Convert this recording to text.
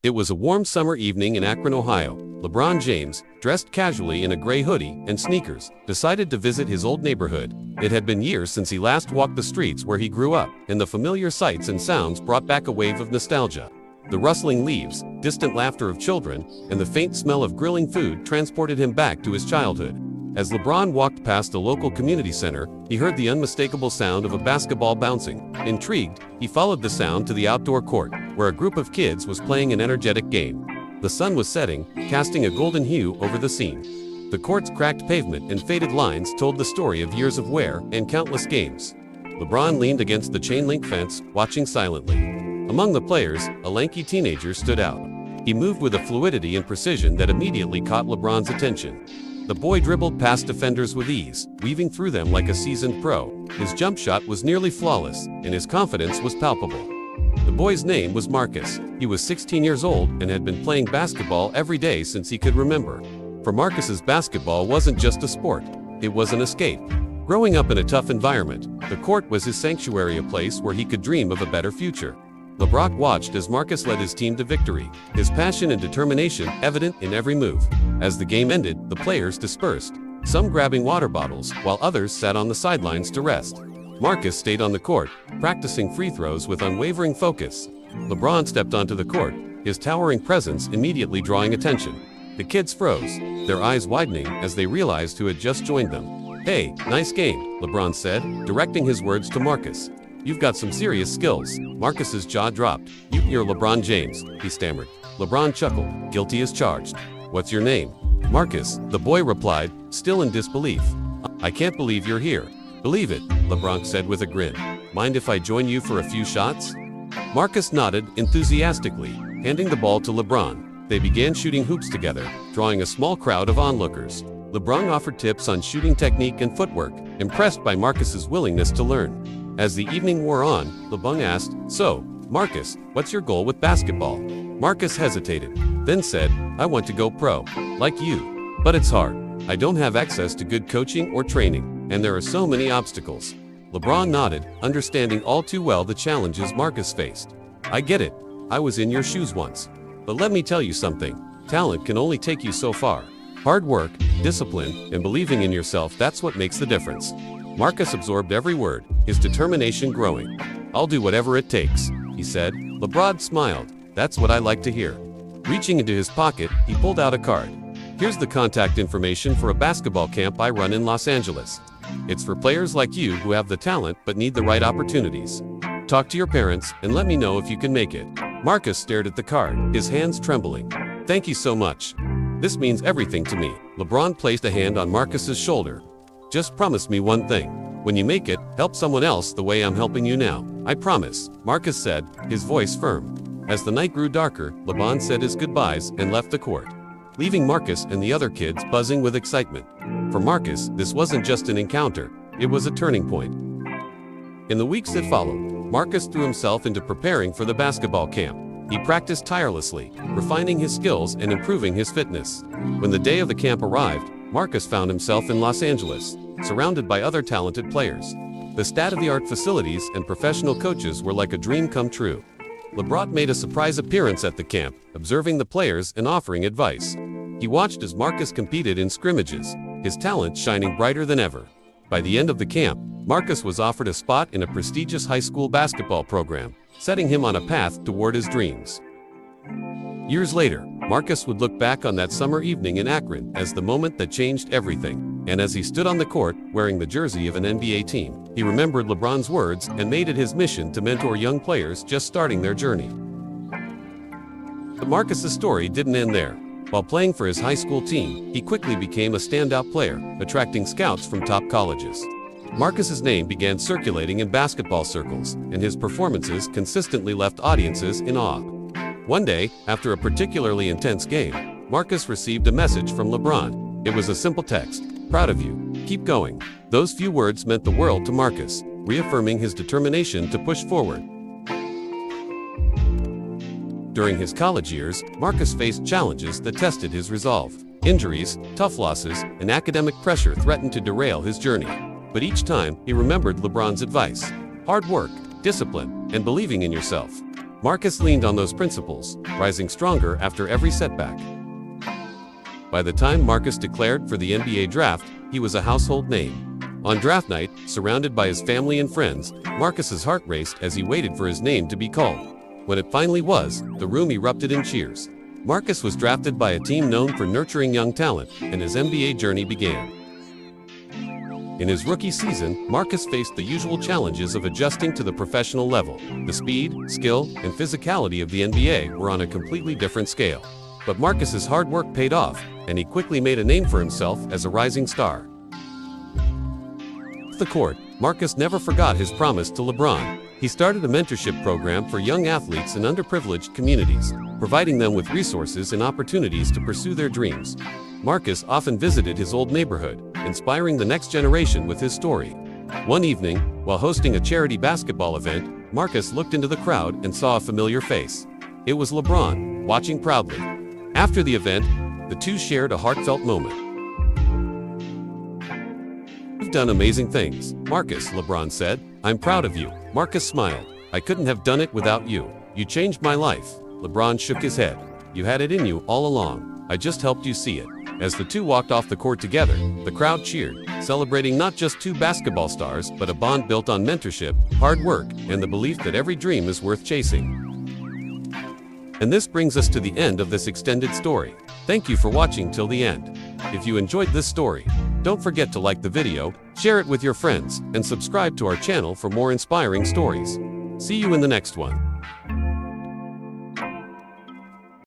It was a warm summer evening in Akron, Ohio. LeBron James, dressed casually in a gray hoodie and sneakers, decided to visit his old neighborhood. It had been years since he last walked the streets where he grew up, and the familiar sights and sounds brought back a wave of nostalgia. The rustling leaves, distant laughter of children, and the faint smell of grilling food transported him back to his childhood. As LeBron walked past the local community center, he heard the unmistakable sound of a basketball bouncing. Intrigued, he followed the sound to the outdoor court, where a group of kids was playing an energetic game. The sun was setting, casting a golden hue over the scene. The court's cracked pavement and faded lines told the story of years of wear and countless games. LeBron leaned against the chain-link fence, watching silently. Among the players, a lanky teenager stood out. He moved with a fluidity and precision that immediately caught LeBron's attention. The boy dribbled past defenders with ease, weaving through them like a seasoned pro. His jump shot was nearly flawless, and his confidence was palpable. The boy's name was Marcus. He was 16 years old and had been playing basketball every day since he could remember. For Marcus's basketball wasn't just a sport, it was an escape. Growing up in a tough environment, the court was his sanctuary, a place where he could dream of a better future. LeBron watched as Marcus led his team to victory, his passion and determination evident in every move. As the game ended, the players dispersed, some grabbing water bottles, while others sat on the sidelines to rest. Marcus stayed on the court, practicing free throws with unwavering focus. LeBron stepped onto the court, his towering presence immediately drawing attention. The kids froze, their eyes widening as they realized who had just joined them. "Hey, nice game," LeBron said, directing his words to Marcus. "You've got some serious skills." Marcus's jaw dropped. "You're LeBron James," he stammered. LeBron chuckled, guilty as charged. "What's your name?" "Marcus," the boy replied, still in disbelief. "I can't believe you're here." "Believe it," LeBron said with a grin. "Mind if I join you for a few shots?" Marcus nodded enthusiastically, handing the ball to LeBron. They began shooting hoops together, drawing a small crowd of onlookers. LeBron offered tips on shooting technique and footwork, impressed by Marcus's willingness to learn. As the evening wore on, LeBron asked, "So, Marcus, what's your goal with basketball?" Marcus hesitated, then said, "I want to go pro, like you. But it's hard. I don't have access to good coaching or training, and there are so many obstacles." LeBron nodded, understanding all too well the challenges Marcus faced. "I get it. I was in your shoes once. But let me tell you something. Talent can only take you so far. Hard work, discipline, and believing in yourself, that's what makes the difference." Marcus absorbed every word, his determination growing. "I'll do whatever it takes," he said. LeBron smiled. "That's what I like to hear." Reaching into his pocket, he pulled out a card. "Here's the contact information for a basketball camp I run in Los Angeles. It's for players like you who have the talent but need the right opportunities. Talk to your parents and let me know if you can make it." Marcus stared at the card, his hands trembling. "Thank you so much. This means everything to me." LeBron placed a hand on Marcus's shoulder. "Just promise me one thing. When you make it, help someone else the way I'm helping you now." "I promise," Marcus said, his voice firm. As the night grew darker, LeBron said his goodbyes and left the court, leaving Marcus and the other kids buzzing with excitement. For Marcus, this wasn't just an encounter, it was a turning point. In the weeks that followed, Marcus threw himself into preparing for the basketball camp. He practiced tirelessly, refining his skills and improving his fitness. When the day of the camp arrived, Marcus found himself in Los Angeles, surrounded by other talented players. The state-of-the-art facilities and professional coaches were like a dream come true. LeBron made a surprise appearance at the camp, observing the players and offering advice. He watched as Marcus competed in scrimmages, his talent shining brighter than ever. By the end of the camp, Marcus was offered a spot in a prestigious high school basketball program, setting him on a path toward his dreams. Years later, Marcus would look back on that summer evening in Akron as the moment that changed everything. And as he stood on the court, wearing the jersey of an NBA team, he remembered LeBron's words and made it his mission to mentor young players just starting their journey. But Marcus's story didn't end there. While playing for his high school team, he quickly became a standout player, attracting scouts from top colleges. Marcus's name began circulating in basketball circles, and his performances consistently left audiences in awe. One day, after a particularly intense game, Marcus received a message from LeBron. It was a simple text: "Proud of you. Keep going." Those few words meant the world to Marcus, reaffirming his determination to push forward. During his college years, Marcus faced challenges that tested his resolve. Injuries, tough losses, and academic pressure threatened to derail his journey. But each time, he remembered LeBron's advice: hard work, discipline, and believing in yourself. Marcus leaned on those principles, rising stronger after every setback. By the time Marcus declared for the NBA draft, he was a household name. On draft night, surrounded by his family and friends, Marcus's heart raced as he waited for his name to be called. When it finally was, the room erupted in cheers. Marcus was drafted by a team known for nurturing young talent, and his NBA journey began. In his rookie season, Marcus faced the usual challenges of adjusting to the professional level. The speed, skill, and physicality of the NBA were on a completely different scale. But Marcus's hard work paid off, and he quickly made a name for himself as a rising star. Off the court, Marcus never forgot his promise to LeBron. He started a mentorship program for young athletes in underprivileged communities, providing them with resources and opportunities to pursue their dreams. Marcus often visited his old neighborhood, inspiring the next generation with his story. One evening, while hosting a charity basketball event, Marcus looked into the crowd and saw a familiar face. It was LeBron, watching proudly. After the event, the two shared a heartfelt moment. "You've done amazing things, Marcus," LeBron said. "I'm proud of you." Marcus smiled. "I couldn't have done it without you. You changed my life." LeBron shook his head. "You had it in you all along. I just helped you see it." As the two walked off the court together, the crowd cheered, celebrating not just two basketball stars, but a bond built on mentorship, hard work, and the belief that every dream is worth chasing. And this brings us to the end of this extended story. Thank you for watching till the end. If you enjoyed this story, don't forget to like the video, share it with your friends, and subscribe to our channel for more inspiring stories. See you in the next one.